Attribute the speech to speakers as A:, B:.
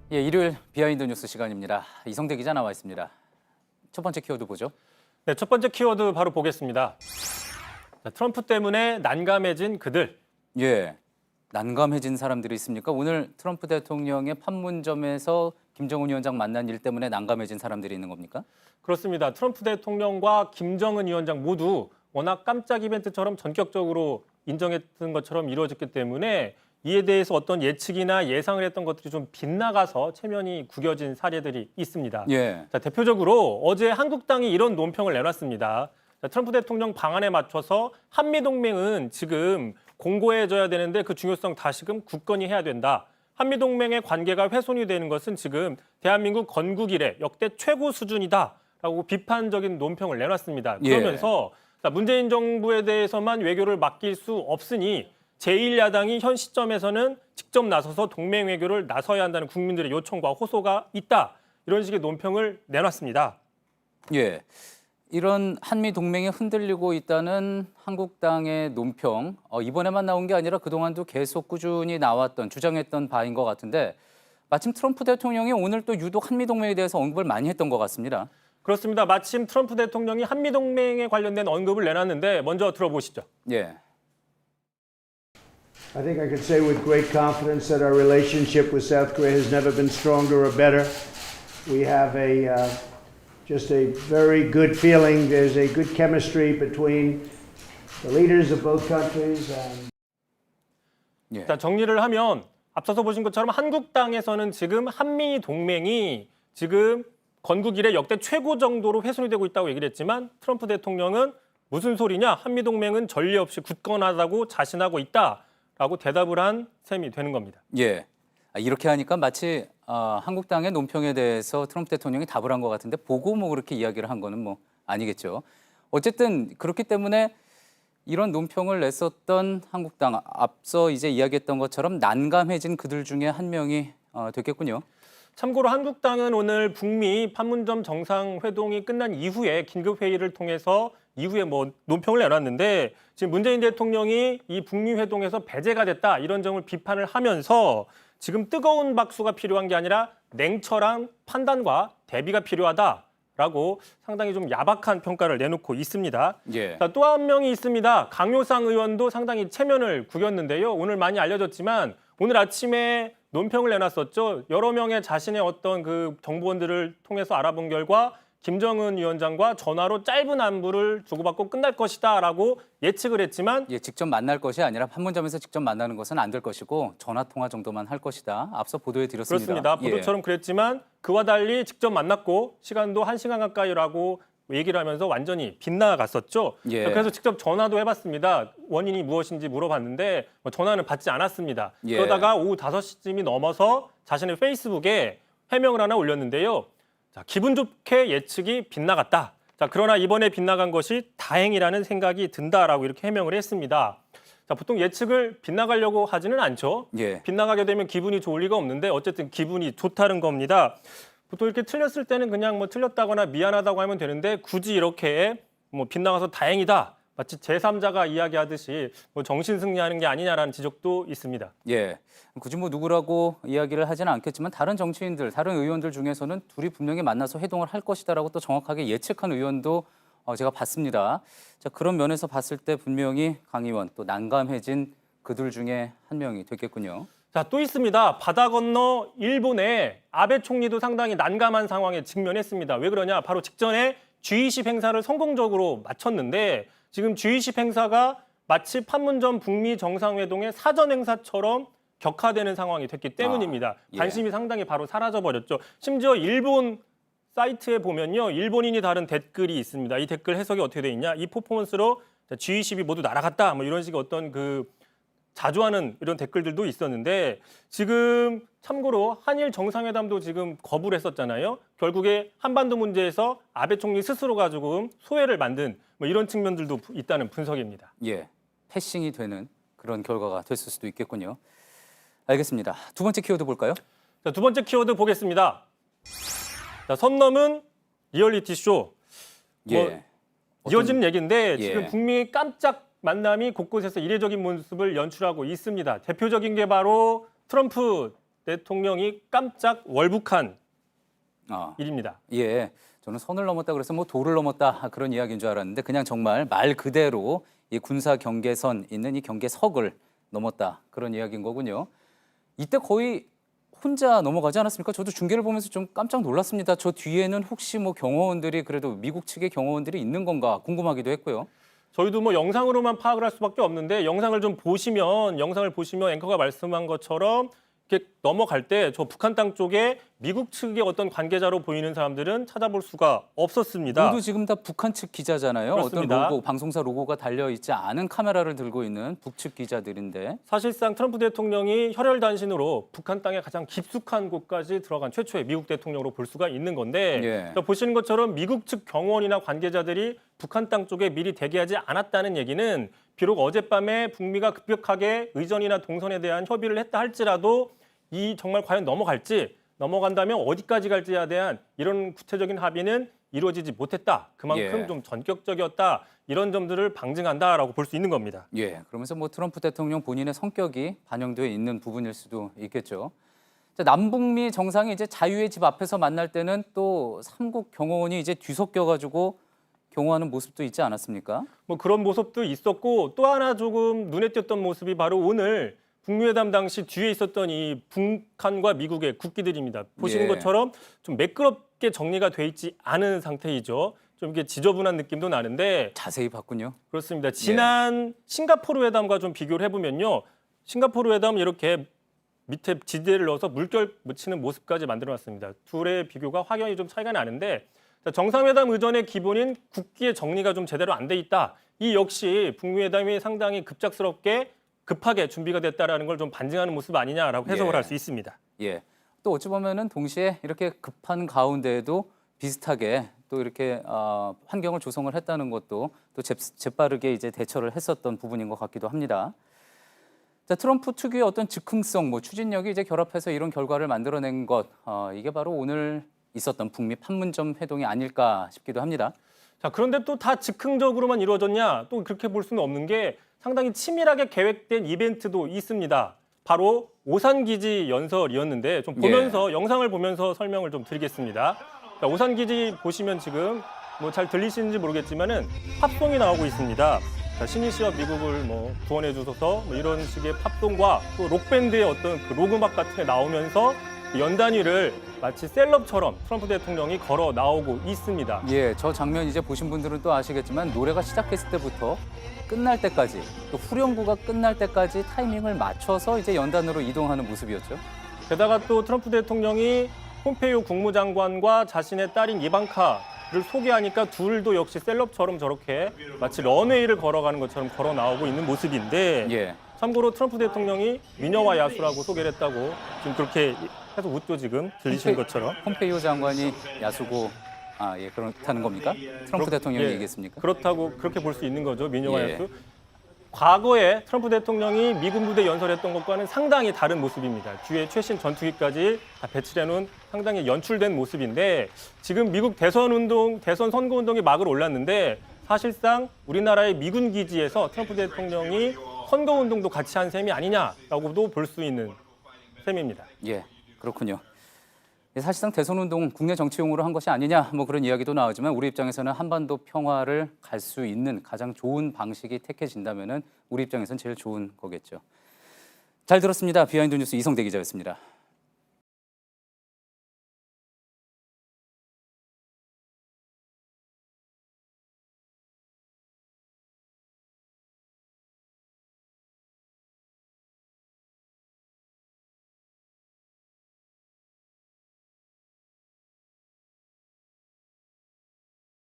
A: 예, 일요일 비하인드 뉴스 시간입니다. 이성대 기자 나와 있습니다. 첫 번째 키워드 보죠.
B: 네, 첫 번째 키워드 바로 보겠습니다. 자, 트럼프 때문에 난감해진 그들.
A: 예, 난감해진 사람들이 있습니까? 오늘 트럼프 대통령의 판문점에서 김정은 위원장 만난 일 때문에 난감해진 사람들이 있는 겁니까?
B: 그렇습니다. 트럼프 대통령과 김정은 위원장 모두 워낙 깜짝 이벤트처럼 전격적으로 인정했던 것처럼 이루어졌기 때문에 이에 대해서 어떤 예측이나 예상을 했던 것들이 좀 빗나가서 체면이 구겨진 사례들이 있습니다.
A: 예.
B: 자, 대표적으로 어제 한국당이 이런 논평을 내놨습니다. 자, 트럼프 대통령 방안에 맞춰서 한미동맹은 지금 공고해져야 되는데 그 중요성 다시금 굳건히 해야 된다. 한미동맹의 관계가 훼손이 되는 것은 지금 대한민국 건국 이래 역대 최고 수준이다라고 비판적인 논평을 내놨습니다. 그러면서 자, 문재인 정부에 대해서만 외교를 맡길 수 없으니 제1야당이 현 시점에서는 직접 나서서 동맹 외교를 나서야 한다는 국민들의 요청과 호소가 있다. 이런 식의 논평을 내놨습니다.
A: 예, 이런 한미 동맹이 흔들리고 있다는 한국당의 논평, 이번에만 나온 게 아니라 그동안도 계속 꾸준히 나왔던, 주장했던 바인 것 같은데 마침 트럼프 대통령이 오늘 또 유독 한미 동맹에 대해서 언급을 많이 했던 것 같습니다.
B: 그렇습니다. 마침 트럼프 대통령이 한미 동맹에 관련된 언급을 내놨는데 먼저 들어보시죠.
A: 예.
C: I think I could say with great confidence that our relationship with South Korea has never been stronger or better. We have just a very good feeling. There's a good chemistry between the leaders of both countries.
A: 예.
B: 자, 정리를 하면 앞서서 보신 것처럼 한국당에서는 지금 한미 동맹이 지금 건국 이래 역대 최고 정도로 훼손이 되고 있다고 얘기를 했지만 트럼프 대통령은 무슨 소리냐? 한미 동맹은 전례 없이 굳건하다고 자신하고 있다라고 대답을 한 셈이 되는 겁니다.
A: 예. 이렇게 하니까 마치 한국당의 논평에 대해서 트럼프 대통령이 답을 한 것 같은데 보고 뭐 그렇게 이야기를 한 거는 뭐 아니겠죠. 어쨌든 그렇기 때문에 이런 논평을 냈었던 한국당, 앞서 이제 이야기했던 것처럼 난감해진 그들 중에 한 명이 됐겠군요.
B: 참고로 한국당은 오늘 북미 판문점 정상회동이 끝난 이후에 긴급회의를 통해서 이후에 뭐 논평을 내놨는데 지금 문재인 대통령이 이 북미 회동에서 배제가 됐다 이런 점을 비판을 하면서 지금 뜨거운 박수가 필요한 게 아니라 냉철한 판단과 대비가 필요하다라고 상당히 좀 야박한 평가를 내놓고 있습니다.
A: 예.
B: 또 한 명이 있습니다. 강효상 의원도 상당히 체면을 구겼는데요. 오늘 많이 알려졌지만 오늘 아침에 논평을 내놨었죠. 여러 명의 자신의 어떤 그 정보원들을 통해서 알아본 결과 김정은 위원장과 전화로 짧은 안부를 주고받고 끝날 것이다라고 예측을 했지만
A: 예, 직접 만날 것이 아니라 판문점에서 직접 만나는 것은 안 될 것이고 전화 통화 정도만 할 것이다. 앞서 보도해 드렸습니다.
B: 그렇습니다. 보도처럼 그랬지만 그와 달리 직접 만났고 시간도 1시간 가까이라고 얘기를 하면서 완전히 빗나갔었죠.
A: 예.
B: 그래서 직접 전화도 해봤습니다. 원인이 무엇인지 물어봤는데 전화는 받지 않았습니다.
A: 예.
B: 그러다가 오후 5시쯤이 넘어서 자신의 페이스북에 해명을 하나 올렸는데요. 자, 기분 좋게 예측이 빗나갔다. 자, 그러나 이번에 빗나간 것이 다행이라는 생각이 든다라고 이렇게 해명을 했습니다. 자, 보통 예측을 빗나가려고 하지는 않죠.
A: 예.
B: 빗나가게 되면 기분이 좋을 리가 없는데 어쨌든 기분이 좋다는 겁니다. 보통 이렇게 틀렸을 때는 그냥 뭐 틀렸다거나 미안하다고 하면 되는데 굳이 이렇게 뭐 빗나가서 다행이다. 마치 제3자가 이야기하듯이 뭐 정신승리하는 게 아니냐라는 지적도 있습니다.
A: 예. 굳이 뭐 누구라고 이야기를 하지는 않겠지만 다른 정치인들, 다른 의원들 중에서는 둘이 분명히 만나서 회동을 할 것이다라고 또 정확하게 예측한 의원도 제가 봤습니다. 자, 그런 면에서 봤을 때 분명히 강 의원 또 난감해진 그들 중에 한 명이 됐겠군요.
B: 자, 또 있습니다. 바다 건너 일본의 아베 총리도 상당히 난감한 상황에 직면했습니다. 왜 그러냐? 바로 직전에 G20 행사를 성공적으로 마쳤는데 지금 G20 행사가 마치 판문점 북미 정상회동의 사전 행사처럼 격화되는 상황이 됐기 때문입니다.
A: 예.
B: 관심이 상당히 바로 사라져버렸죠. 심지어 일본 사이트에 보면요. 일본인이 다른 댓글이 있습니다. 이 댓글 해석이 어떻게 돼 있냐? 이 퍼포먼스로 G20이 모두 날아갔다. 뭐 이런 식의 어떤 그 자주 하는 이런 댓글들도 있었는데 지금 참고로 한일 정상회담도 지금 거부를 했었잖아요. 결국에 한반도 문제에서 아베 총리 스스로가 조금 소외를 만든 뭐 이런 측면들도 있다는 분석입니다.
A: 예, 패싱이 되는 그런 결과가 됐을 수도 있겠군요. 알겠습니다. 두 번째 키워드 볼까요?
B: 자, 두 번째 키워드 보겠습니다. 자, 선 넘은 리얼리티 쇼.
A: 예.
B: 이어지는 얘기인데
A: 예.
B: 지금 북미 깜짝 만남이 곳곳에서 이례적인 모습을 연출하고 있습니다. 대표적인 게 바로 트럼프 대통령이 깜짝 월북한 일입니다.
A: 예, 저는 선을 넘었다 그래서 뭐 도를 넘었다 그런 이야기인 줄 알았는데 그냥 정말 말 그대로 이 군사 경계선 있는 이 경계석을 넘었다 그런 이야기인 거군요. 이때 거의 혼자 넘어가지 않았습니까? 저도 중계를 보면서 좀 깜짝 놀랐습니다. 저 뒤에는 혹시 뭐 경호원들이 그래도 미국 측의 경호원들이 있는 건가 궁금하기도 했고요.
B: 저희도 뭐 영상으로만 파악을 할 수밖에 없는데 영상을 보시면 앵커가 말씀한 것처럼 이렇게 넘어갈 때 저 북한 땅 쪽에 미국 측의 어떤 관계자로 보이는 사람들은 찾아볼 수가 없었습니다.
A: 모두 지금 다 북한 측 기자잖아요.
B: 그렇습니다.
A: 어떤 로고, 방송사 로고가 달려 있지 않은 카메라를 들고 있는 북측 기자들인데
B: 사실상 트럼프 대통령이 혈혈단신으로 북한 땅의 가장 깊숙한 곳까지 들어간 최초의 미국 대통령으로 볼 수가 있는 건데
A: 예.
B: 보시는 것처럼 미국 측 경호원이나 관계자들이 북한 땅 쪽에 미리 대기하지 않았다는 얘기는 비록 어젯밤에 북미가 급격하게 의전이나 동선에 대한 협의를 했다 할지라도 이 정말 과연 넘어간다면 어디까지 갈지에 대한 이런 구체적인 합의는 이루어지지 못했다. 그만큼
A: 예.
B: 좀 전격적이었다. 이런 점들을 방증한다라고 볼 수 있는 겁니다.
A: 예, 그러면서 뭐 트럼프 대통령 본인의 성격이 반영되어 있는 부분일 수도 있겠죠. 자, 남북미 정상이 이제 자유의 집 앞에서 만날 때는 또 삼국 경호원이 이제 뒤섞여가지고 경호하는 모습도 있지 않았습니까?
B: 뭐 그런 모습도 있었고 또 하나 조금 눈에 띄었던 모습이 바로 오늘 북미회담 당시 뒤에 있었던 이 북한과 미국의 국기들입니다. 보시는
A: 예.
B: 것처럼 좀 매끄럽게 정리가 돼 있지 않은 상태이죠. 좀 이렇게 지저분한 느낌도 나는데
A: 자세히 봤군요.
B: 그렇습니다. 지난 싱가포르 회담과 좀 비교를 해보면요. 싱가포르 회담은 이렇게 밑에 지대를 넣어서 물결 묻히는 모습까지 만들어놨습니다. 둘의 비교가 확연히 좀 차이가 나는데 정상회담 의전의 기본인 국기의 정리가 좀 제대로 안 돼 있다. 이 역시 북미 회담이 상당히 급하게 준비가 됐다라는 걸 좀 반증하는 모습 아니냐라고 해석을
A: 예.
B: 할 수 있습니다.
A: 예. 또 어찌 보면은 동시에 이렇게 급한 가운데에도 비슷하게 또 이렇게 환경을 조성을 했다는 것도 또 재빠르게 이제 대처를 했었던 부분인 것 같기도 합니다. 자, 트럼프 특유의 어떤 즉흥성, 뭐 추진력이 이제 결합해서 이런 결과를 만들어낸 것, 이게 바로 오늘 있었던 북미 판문점 회동이 아닐까 싶기도 합니다.
B: 자, 그런데 또 다 즉흥적으로만 이루어졌냐? 또 그렇게 볼 수는 없는 게 상당히 치밀하게 계획된 이벤트도 있습니다. 바로 오산기지 연설이었는데 좀 보면서 영상을 보면서 설명을 좀 드리겠습니다. 자, 오산기지 보시면 지금 뭐 잘 들리시는지 모르겠지만은 팝송이 나오고 있습니다. 자, 신희 씨와 미국을 뭐 구원해 주소서 뭐 이런 식의 팝송과 또 록밴드의 어떤 그 로그막 같은 게 나오면서 연단위를 마치 셀럽처럼 트럼프 대통령이 걸어 나오고 있습니다.
A: 예, 저 장면 이제 보신 분들은 또 아시겠지만 노래가 시작했을 때부터 끝날 때까지 또 후렴구가 끝날 때까지 타이밍을 맞춰서 이제 연단으로 이동하는 모습이었죠.
B: 게다가 또 트럼프 대통령이 폼페이오 국무장관과 자신의 딸인 이방카를 소개하니까 둘도 역시 셀럽처럼 저렇게 마치 런웨이를 걸어가는 것처럼 걸어 나오고 있는 모습인데
A: 예.
B: 참고로 트럼프 대통령이 미녀와 야수라고 소개를 했다고 지금 그렇게 해서 웃죠 지금 들리시는 것처럼.
A: 폼페이오 장관이 야수고 예, 그렇다는 겁니까? 트럼프 대통령이
B: 예,
A: 얘기했습니까?
B: 그렇다고 그렇게 볼 수 있는 거죠 미녀와
A: 예.
B: 야수. 과거에 트럼프 대통령이 미군 부대 연설했던 것과는 상당히 다른 모습입니다. 뒤에 최신 전투기까지 다 배치해 놓은 상당히 연출된 모습인데 지금 미국 대선 선거 운동이 막을 올랐는데 사실상 우리나라의 미군 기지에서 트럼프 대통령이 선거 운동도 같이 한 셈이 아니냐라고도 볼 수 있는 셈입니다.
A: 예, 그렇군요. 사실상 대선운동 국내 정치용으로 한 것이 아니냐 뭐 그런 이야기도 나오지만 우리 입장에서는 한반도 평화를 갈 수 있는 가장 좋은 방식이 택해진다면은 우리 입장에서는 제일 좋은 거겠죠. 잘 들었습니다. 비하인드 뉴스 이성대 기자였습니다.